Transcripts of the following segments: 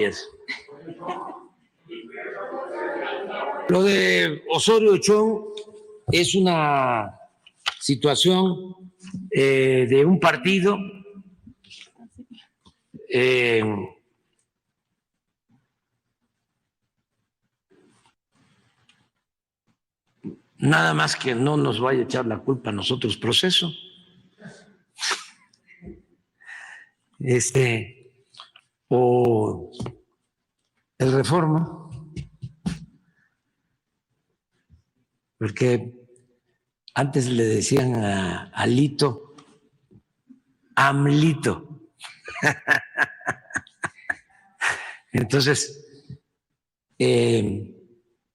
Yes. Lo de Osorio Chong es una situación de un partido nada más que no nos vaya a echar la culpa a nosotros Proceso. O el Reforma, porque antes le decían a Alito, AMLito. Entonces,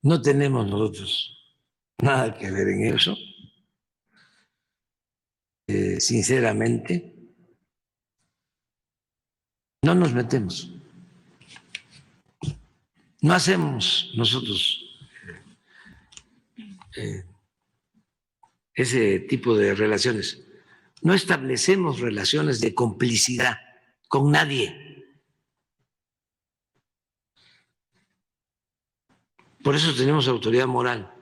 no tenemos nosotros nada que ver en eso, sinceramente. No nos metemos. No hacemos nosotros ese tipo de relaciones. No establecemos relaciones de complicidad con nadie. Por eso tenemos autoridad moral.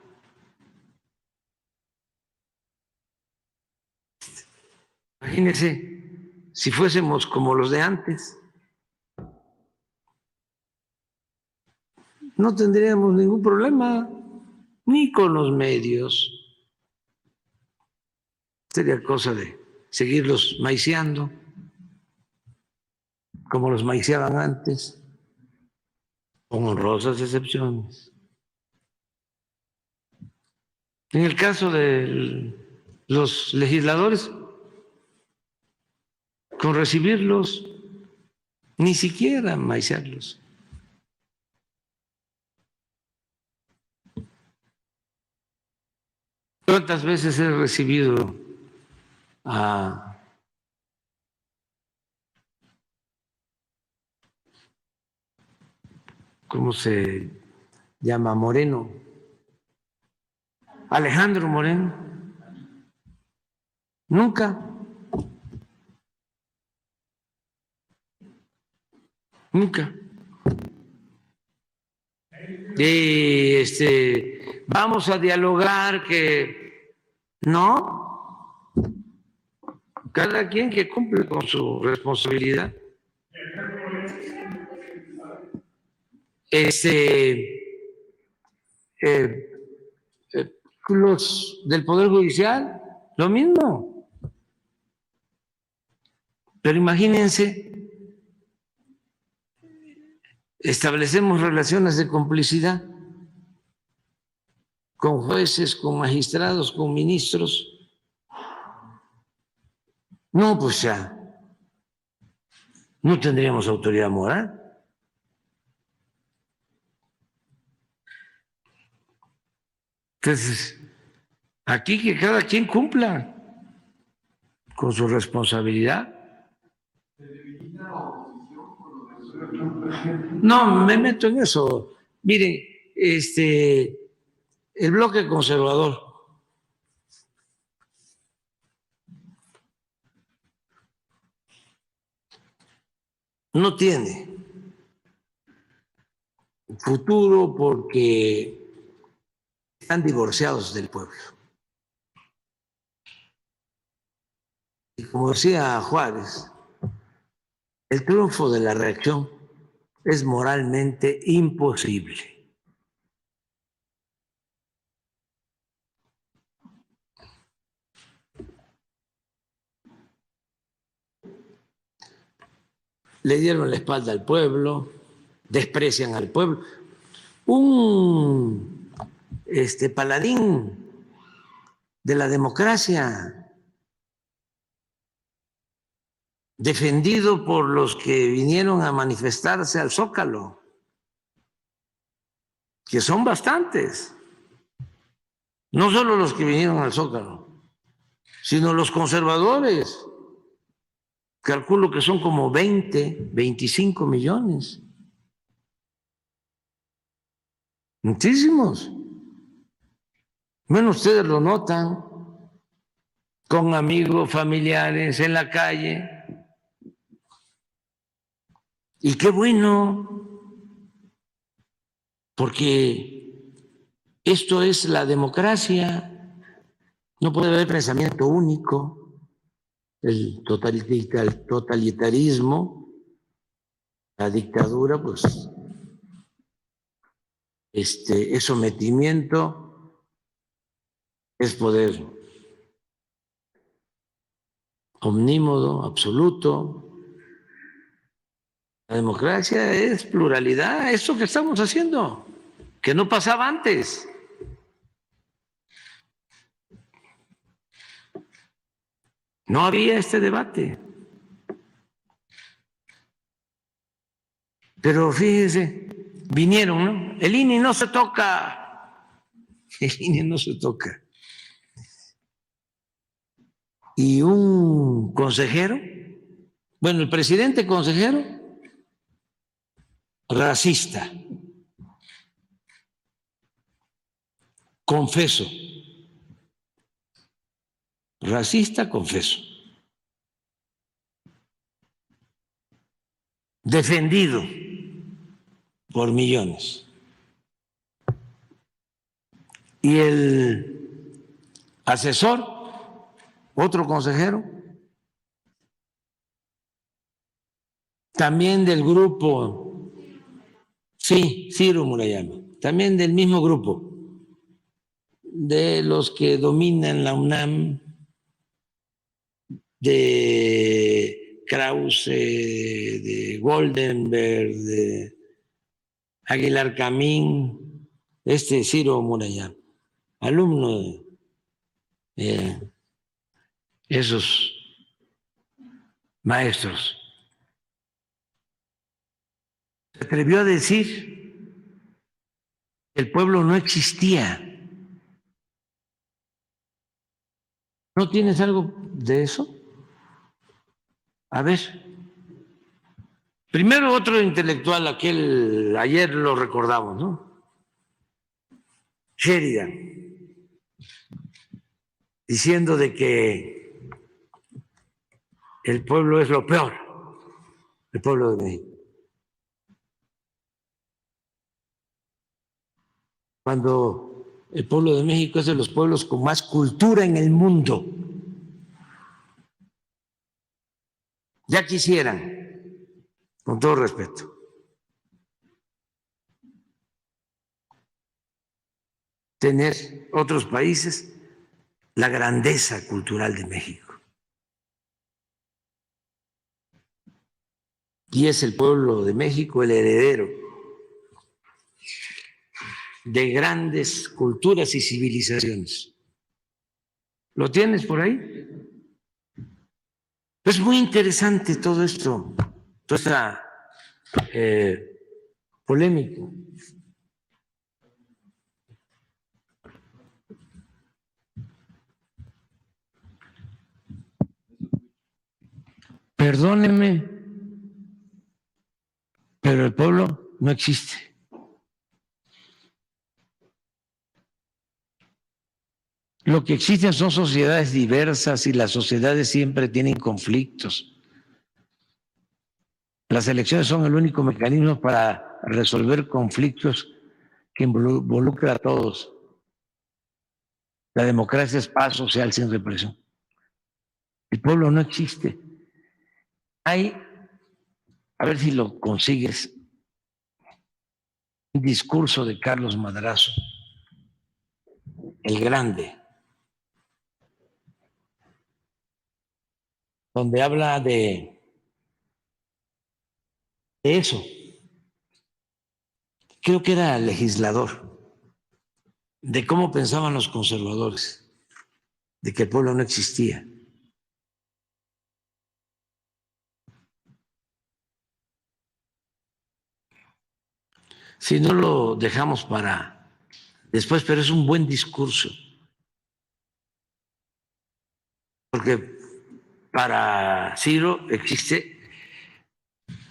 Imagínense si fuésemos como los de antes. No tendríamos ningún problema, ni con los medios. Sería cosa de seguirlos maiceando, como los maiceaban antes, con honrosas excepciones. En el caso de los legisladores, con recibirlos, ni siquiera maicearlos. ¿Cuántas veces he recibido a ¿cómo se llama? Moreno, Alejandro Moreno? Nunca. Nunca. Vamos a dialogar, que no, cada quien que cumple con su responsabilidad. Los del Poder Judicial, lo mismo. Pero imagínense, establecemos relaciones de complicidad con jueces, con magistrados, con ministros. No, pues ya, no tendríamos autoridad moral. Entonces, aquí que cada quien cumpla con su responsabilidad. No me meto en eso. Miren, el bloque conservador no tiene futuro porque están divorciados del pueblo. Y como decía Juárez, el triunfo de la reacción es moralmente imposible. Le dieron la espalda al pueblo, desprecian al pueblo. Un paladín de la democracia, defendido por los que vinieron a manifestarse al Zócalo, que son bastantes, no solo los que vinieron al Zócalo, sino los conservadores. Calculo que son como 20, 25 millones. Muchísimos. Bueno, ustedes lo notan con amigos, familiares en la calle. Y qué bueno, porque esto es la democracia, no puede haber pensamiento único, el totalitarismo, la dictadura, pues es sometimiento, es poder omnímodo, absoluto. La democracia es pluralidad, eso que estamos haciendo, que no pasaba antes. No había este debate. Pero fíjense, vinieron, ¿no? El INE no se toca. El INE no se toca. Y un consejero, bueno, el presidente consejero, racista, confeso, racista, confeso, defendido por millones. Y el asesor, otro consejero, también del grupo, sí, Ciro Murayama, también del mismo grupo, de los que dominan la UNAM, de Krause, de Goldenberg, de Aguilar Camín, Ciro Murayama, alumno de esos maestros, se atrevió a decir que el pueblo no existía. ¿No tienes algo de eso? A ver. Primero otro intelectual, aquel, ayer lo recordamos, ¿no? Sheridan, diciendo de que el pueblo es lo peor, el pueblo de México. Cuando el pueblo de México es de los pueblos con más cultura en el mundo. Ya quisieran, con todo respeto, tener otros países la grandeza cultural de México. Y es el pueblo de México el heredero de grandes culturas y civilizaciones. ¿Lo tienes por ahí? Es muy interesante todo esto, toda esta polémica. Perdónenme, pero el pueblo no existe. Lo que existen son sociedades diversas y las sociedades siempre tienen conflictos. Las elecciones son el único mecanismo para resolver conflictos que involucra a todos. La democracia es paz social sin represión. El pueblo no existe. Hay, a ver si lo consigues, un discurso de Carlos Madrazo, el grande, donde habla de eso. Creo que era legislador, de cómo pensaban los conservadores, de que el pueblo no existía. Si no lo dejamos para después, pero es un buen discurso, porque para Ciro existe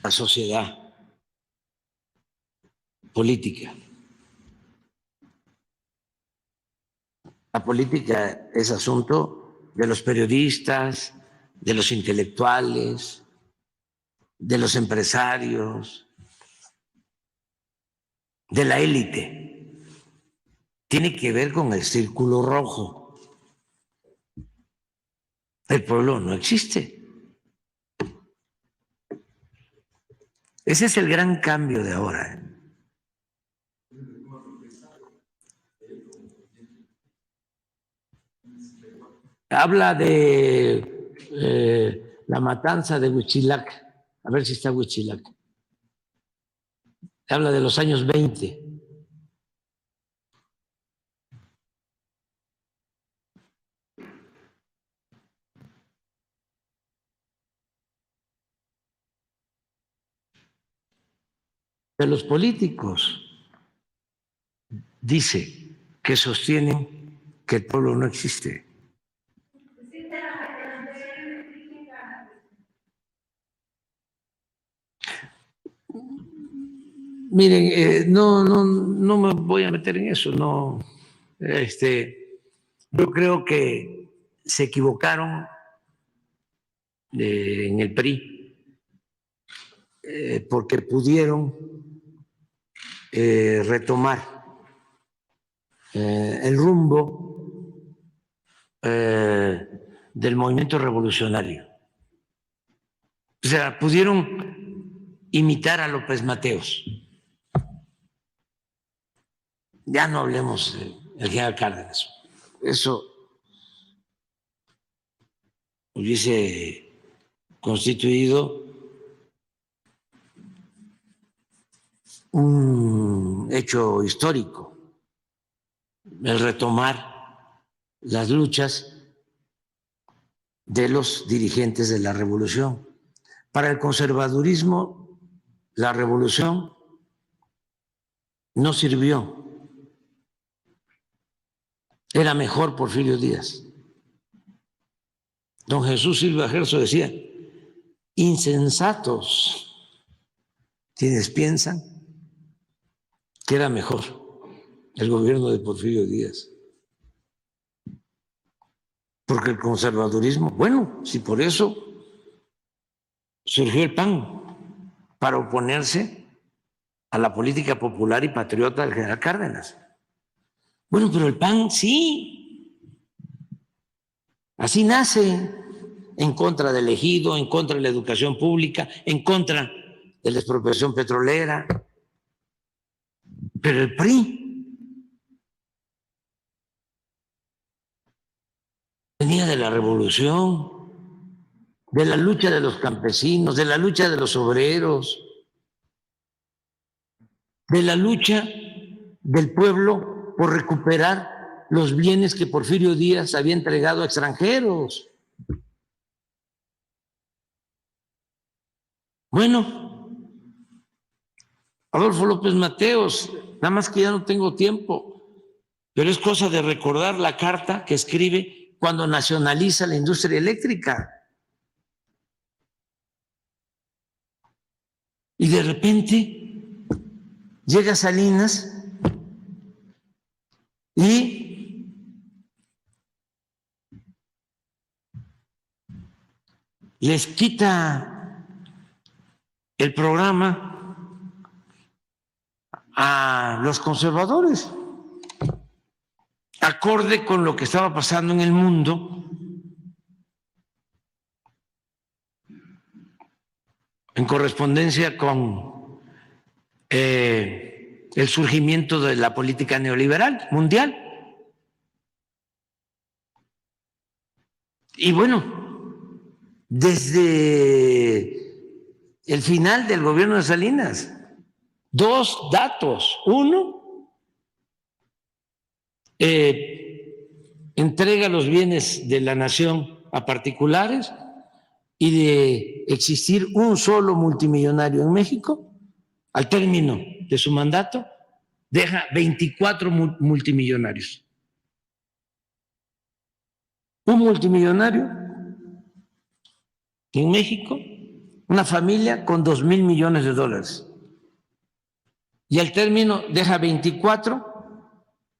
la sociedad política. La política es asunto de los periodistas, de los intelectuales, de los empresarios, de la élite, tiene que ver con el círculo rojo. El pueblo no existe. Ese es el gran cambio de ahora. Habla de la matanza de Huitzilac, a ver si está Huitzilac. Habla de los años 20. De los políticos, dice que sostienen que el pueblo no existe. Miren, no me voy a meter en eso, no. Yo creo que se equivocaron en el PRI porque pudieron retomar el rumbo del movimiento revolucionario. O sea, pudieron imitar a López Mateos. Ya no hablemos del general Cárdenas. Eso hubiese constituido un hecho histórico, el retomar las luchas de los dirigentes de la revolución. Para el conservadurismo, la revolución no sirvió. Era mejor Porfirio Díaz. Don Jesús Silva Gerso decía, insensatos quienes piensan que era mejor el gobierno de Porfirio Díaz. Porque el conservadurismo, bueno, si por eso surgió el PAN, para oponerse a la política popular y patriota del general Cárdenas. Bueno, pero el PAN sí, así nace, en contra del ejido, en contra de la educación pública, en contra de la expropiación petrolera. Pero el PRI venía de la revolución, de la lucha de los campesinos, de la lucha de los obreros, de la lucha del pueblo por recuperar los bienes que Porfirio Díaz había entregado a extranjeros. Bueno, Adolfo López Mateos, nada más que ya no tengo tiempo, pero es cosa de recordar la carta que escribe cuando nacionaliza la industria eléctrica. Y de repente llega Salinas y les quita el programa a los conservadores, acorde con lo que estaba pasando en el mundo, en correspondencia con el surgimiento de la política neoliberal mundial. Y bueno, desde el final del gobierno de Salinas, dos datos. Uno, entrega los bienes de la nación a particulares, y de existir un solo multimillonario en México, al término de su mandato, deja 24 multimillonarios. Un multimillonario en México, una familia con 2,000 millones de dólares. Y al término deja 24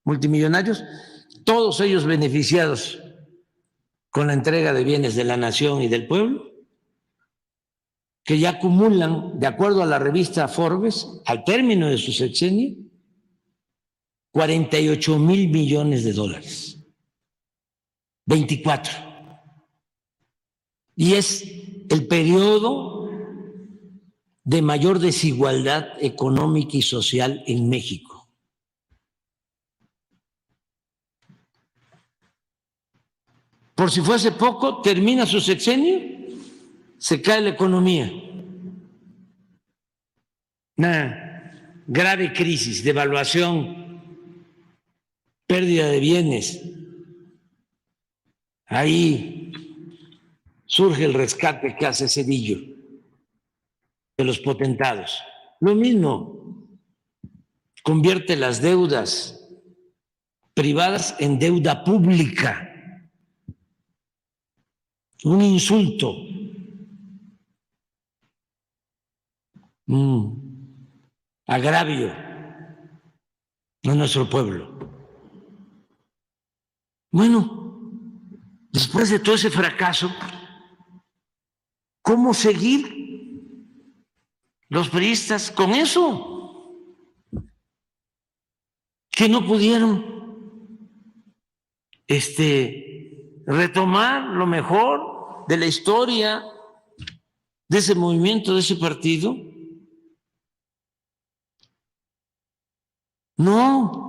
multimillonarios, todos ellos beneficiados con la entrega de bienes de la nación y del pueblo, que ya acumulan, de acuerdo a la revista Forbes, al término de su sexenio, $48,000 millones. 24. Y es el periodo de mayor desigualdad económica y social en México. Por si fuese poco, termina su sexenio, se cae la economía. Una grave crisis, devaluación, pérdida de bienes. Ahí surge el rescate que hace Zedillo de los potentados. Lo mismo, convierte las deudas privadas en deuda pública. Un insulto, un agravio a nuestro pueblo. Bueno, después de todo ese fracaso, ¿cómo seguir los priistas con eso? Que no pudieron retomar lo mejor de la historia de ese movimiento, de ese partido. No,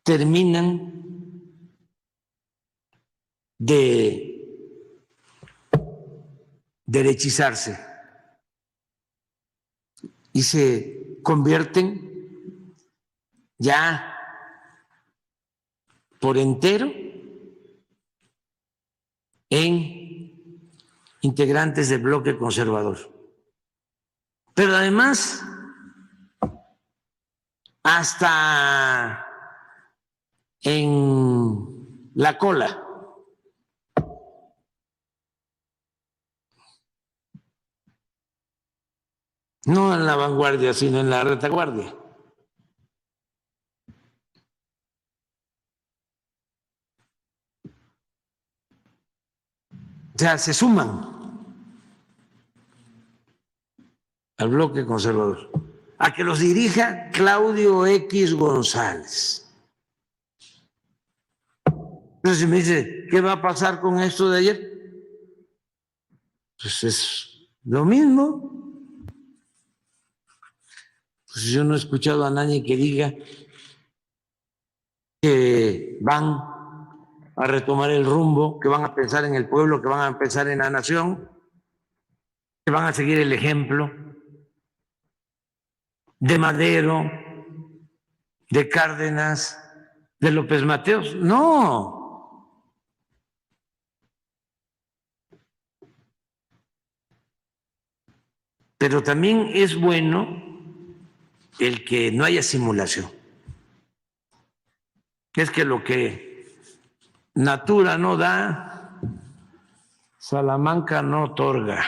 terminan de derechizarse y se convierten ya por entero en integrantes del bloque conservador. Pero además, hasta en la cola. No en la vanguardia, sino en la retaguardia. O sea, se suman al bloque conservador, a que los dirija Claudio X González. Entonces me dice, ¿qué va a pasar con esto de ayer? Pues es lo mismo. Pues yo no he escuchado a nadie que diga que van a retomar el rumbo, que van a pensar en el pueblo, que van a pensar en la nación, que van a seguir el ejemplo de Madero, de Cárdenas, de López Mateos. No. Pero también es bueno el que no haya simulación. Es que lo que Natura no da, Salamanca no otorga.